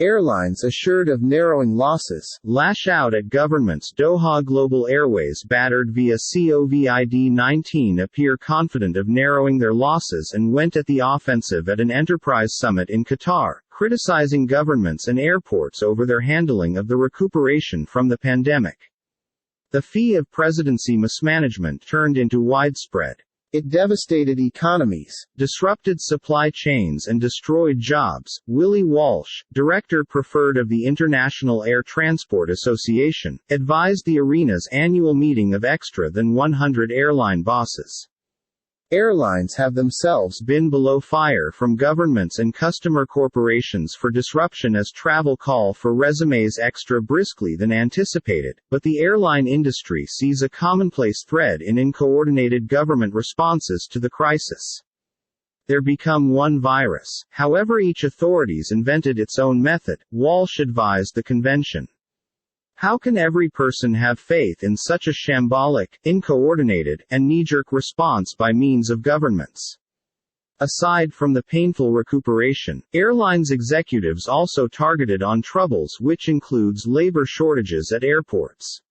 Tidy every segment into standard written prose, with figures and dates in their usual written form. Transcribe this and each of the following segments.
Airlines assured of narrowing losses. Lash out at governments. Doha Global Airways battered via COVID-19 appear confident of narrowing their losses and went at the offensive at an enterprise summit in Qatar, criticizing governments and airports over their handling of the recuperation from the pandemic. The fee of presidency mismanagement turned into widespread. It devastated economies, disrupted supply chains and destroyed jobs. Willie Walsh, director preferred of the International Air Transport Association, advised the arena's annual meeting of extra than 100 airline bosses. Airlines have themselves been below fire from governments and customer corporations for disruption as travel call for resumes extra briskly than anticipated, but the airline industry sees a commonplace thread in uncoordinated government responses to the crisis. There become one virus. However, each authority's invented its own method, Walsh advised the convention. How can every person have faith in such a shambolic, uncoordinated, and knee-jerk response by means of governments? Aside from the painful recuperation, airlines executives also targeted on troubles which includes labor shortages at airports.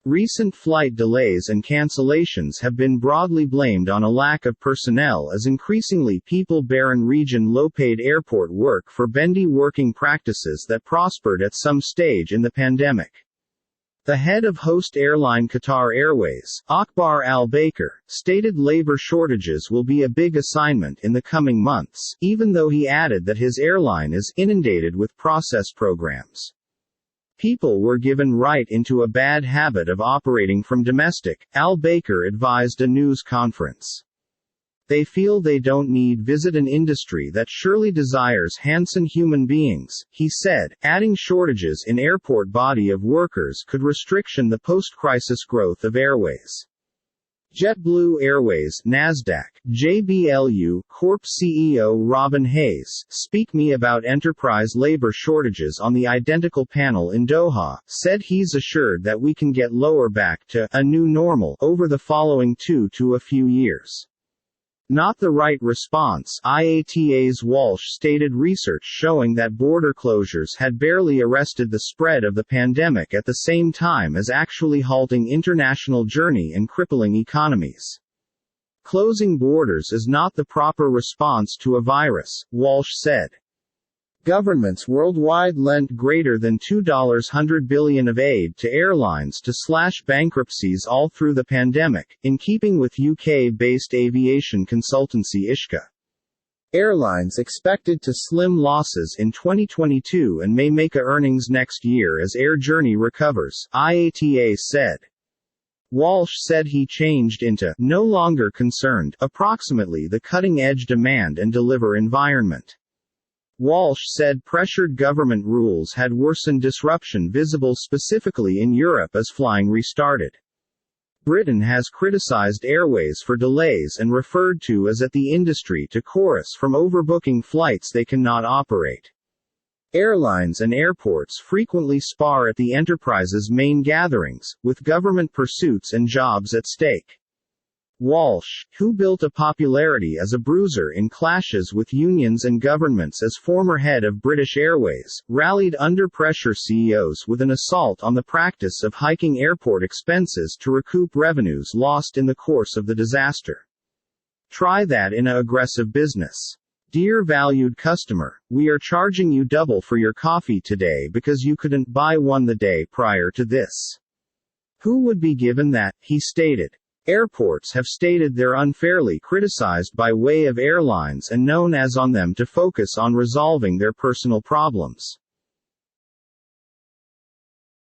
Recent flight delays and cancellations have been broadly blamed on a lack of personnel as increasingly people-barren region low-paid airport work for bendy working practices that prospered at some stage in the pandemic. The head of host airline Qatar Airways, Akbar Al-Baker, stated labor shortages will be a big assignment in the coming months, even though he added that his airline is inundated with process programs. People were given right into a bad habit of operating from domestic, Al-Baker advised a news conference. They feel they don't need visit an industry that surely desires handsome human beings, he said, adding shortages in airport body of workers could restriction the post-crisis growth of airways. JetBlue Airways, Nasdaq, JBLU, Corp CEO Robin Hayes, speak me about enterprise labor shortages on the identical panel in Doha, said he's assured that we can get lower back to a new normal over the following 2 to a few years. Not the right response. IATA's Walsh stated research showing that border closures had barely arrested the spread of the pandemic at the same time as actually halting international journey and crippling economies. Closing borders is not the proper response to a virus, Walsh said. Governments worldwide lent greater than $200 billion of aid to airlines to slash bankruptcies all through the pandemic, in keeping with UK-based aviation consultancy Ishka. Airlines expected to slim losses in 2022 and may make a earnings next year as air journey recovers, IATA said. Walsh said he changed into no longer concerned approximately the cutting-edge demand and deliver environment. Walsh said pressured government rules had worsened disruption visible specifically in Europe as flying restarted. Britain has criticized airways for delays and referred to as at the industry to chorus from overbooking flights they cannot operate. Airlines and airports frequently spar at the enterprise's main gatherings, with government pursuits and jobs at stake. Walsh, who built a popularity as a bruiser in clashes with unions and governments as former head of British Airways, rallied under-pressure CEOs with an assault on the practice of hiking airport expenses to recoup revenues lost in the course of the disaster. Try that in a aggressive business. Dear valued customer, we are charging you double for your coffee today because you couldn't buy one the day prior to this. Who would be given that, he stated. Airports have stated they're unfairly criticized by way of airlines and known as on them to focus on resolving their personal problems.